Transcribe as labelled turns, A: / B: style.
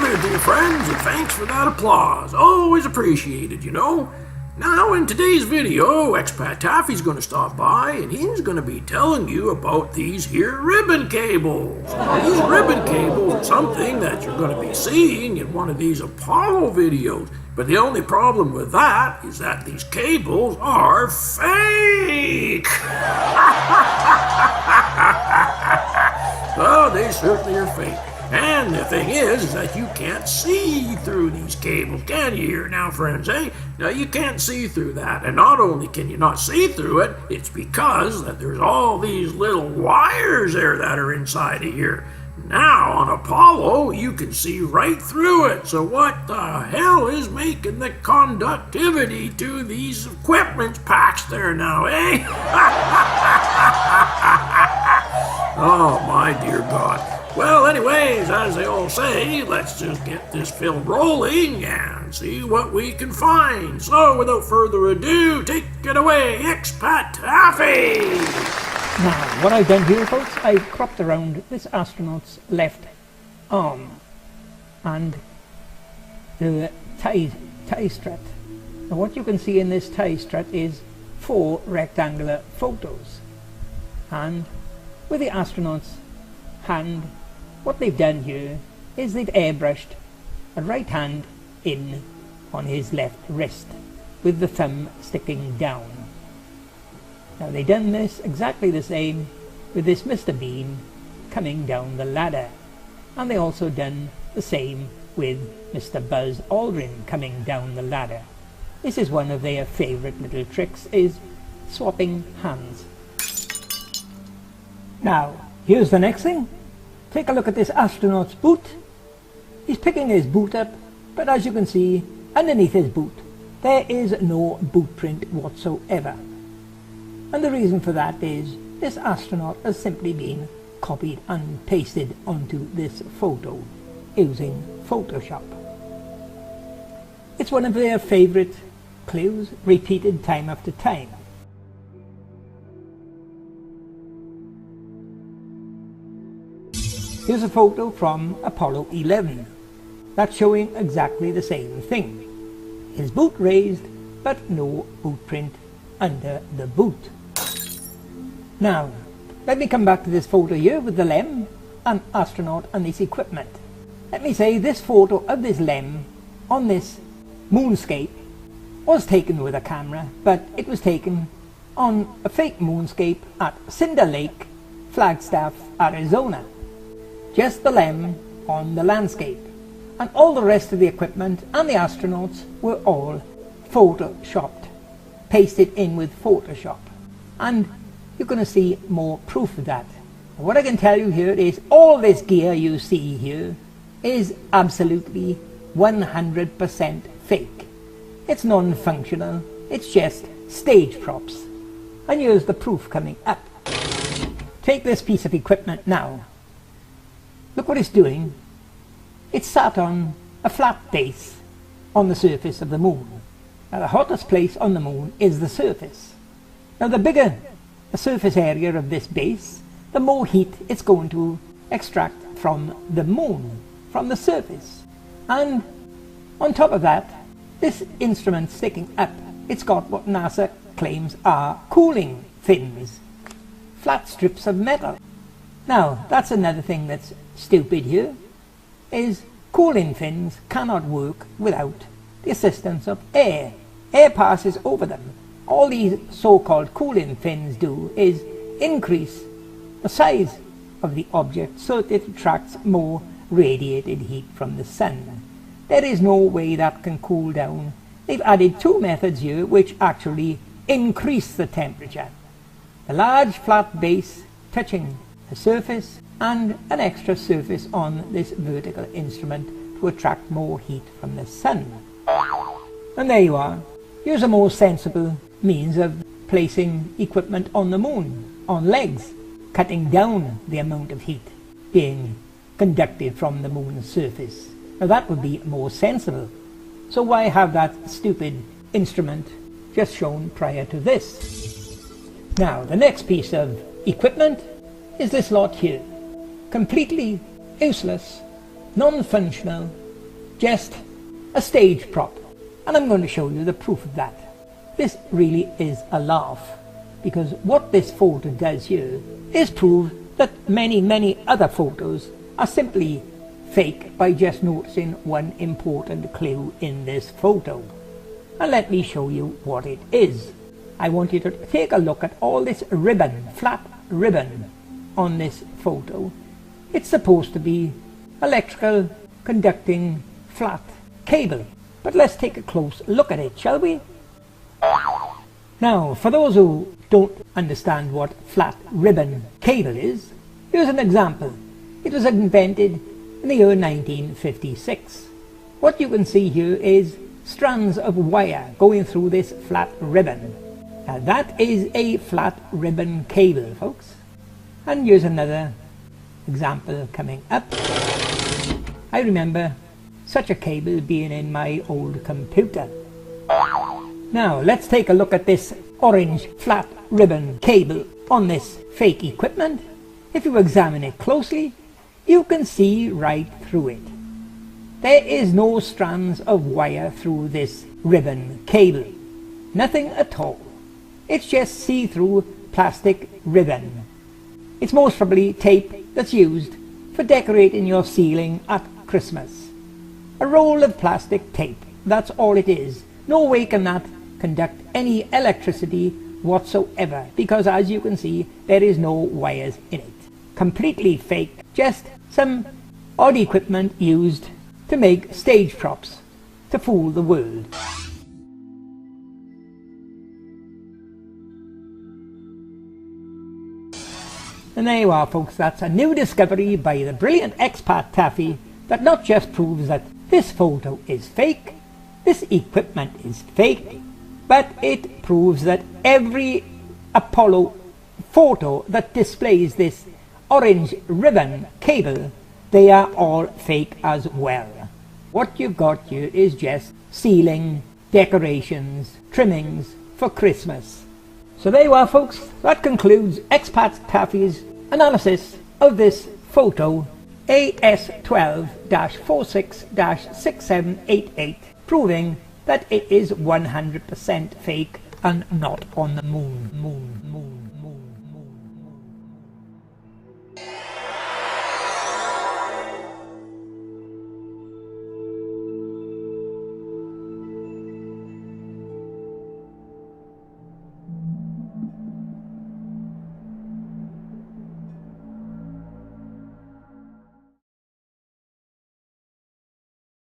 A: good, dear friends, and thanks for that applause. Always appreciated, you know. Now, in today's video, Expat Taffy's going to stop by, and he's going to be telling you about these here ribbon cables. These ribbon cables are something that you're going to be seeing in one of these Apollo videos. But the only problem with that is that these cables are fake. Oh, they certainly are fake. And the thing is that you can't see through these cables, can you here now, friends, eh? Now, you can't see through that. And not only can you not see through it, it's because that there's all these little wires there that are inside of here. Now, on Apollo, you can see right through it. So what the hell is making the conductivity to these equipment packs there now, eh? Oh, my dear God. Well, anyways, as they all say, let's just get this film rolling and see what we can find. So, without further ado, take it away, Expat Taffy!
B: Now, what I've done here, folks, I've cropped around this astronaut's left arm and the tie strut. Now, what you can see in this tie strut is 4 rectangular photos. And with the astronaut's hand, what they've done here is they've airbrushed a right hand in on his left wrist with the thumb sticking down. Now they've done this exactly the same with this Mr. Bean coming down the ladder, and they also done the same with Mr. Buzz Aldrin coming down the ladder. This is one of their favourite little tricks, is swapping hands. Now here's the next thing. Take a look at this astronaut's boot. He's picking his boot up, but as you can see, underneath his boot, there is no boot print whatsoever. And the reason for that is this astronaut has simply been copied and pasted onto this photo using Photoshop. It's one of their favourite clues, repeated time after time. Here's a photo from Apollo 11. That's showing exactly the same thing. His boot raised, but no boot print under the boot. Now, let me come back to this photo here with the LEM, an astronaut and this equipment. Let me say this photo of this LEM on this moonscape was taken with a camera, but it was taken on a fake moonscape at Cinder Lake, Flagstaff, Arizona. Just the LEM on the landscape, and all the rest of the equipment and the astronauts were all photoshopped, pasted in with Photoshop, and you're going to see more proof of that. What I can tell you here is all this gear you see here is absolutely 100% fake. It's non-functional, it's just stage props. And here's the proof coming up. Take this piece of equipment now. Look what it's doing. It's sat on a flat base on the surface of the moon. Now the hottest place on the moon is the surface. Now the bigger the surface area of this base, the more heat it's going to extract from the moon, from the surface. And on top of that, this instrument sticking up, it's got what NASA claims are cooling fins, flat strips of metal. Now that's another thing that's stupid here, is cooling fins cannot work without the assistance of air. Air passes over them. All these so-called cooling fins do is increase the size of the object so that it attracts more radiated heat from the sun. There is no way that can cool down. They've added 2 methods here which actually increase the temperature. A large flat base touching the surface and an extra surface on this vertical instrument to attract more heat from the sun. And there you are. Here's a more sensible means of placing equipment on the moon, on legs, cutting down the amount of heat being conducted from the moon's surface. Now that would be more sensible. So why have that stupid instrument just shown prior to this? Now the next piece of equipment is this lot here. Completely useless, non-functional, just a stage prop, and I'm going to show you the proof of that. This really is a laugh, because what this photo does here is prove that many other photos are simply fake by just noticing one important clue in this photo. And let me show you what it is. I want you to take a look at all this ribbon, flat ribbon on this photo. It's supposed to be electrical conducting flat cable. But let's take a close look at it, shall we? Now, for those who don't understand what flat ribbon cable is, here's an example. It was invented in the year 1956. What you can see here is strands of wire going through this flat ribbon. Now that is a flat ribbon cable, folks. And here's another example coming up. I remember such a cable being in my old computer. Now let's take a look at this orange flat ribbon cable on this fake equipment. If you examine it closely, you can see right through it. There is no strands of wire through this ribbon cable. Nothing at all. It's just see-through plastic ribbon. It's most probably tape that's used for decorating your ceiling at Christmas. A roll of plastic tape, that's all it is. No way can that conduct any electricity whatsoever, because as you can see, there is no wires in it. Completely fake, just some odd equipment used to make stage props to fool the world. And there you are, folks. That's a new discovery by the brilliant expat Taffy that not just proves that this photo is fake, this equipment is fake, but it proves that every Apollo photo that displays this orange ribbon cable, they are all fake as well. What you've got here is just ceiling decorations, trimmings for Christmas. So there you are, folks. That concludes Expat Taffy's analysis of this photo AS12-46-6788, proving that it is 100% fake and not on the moon.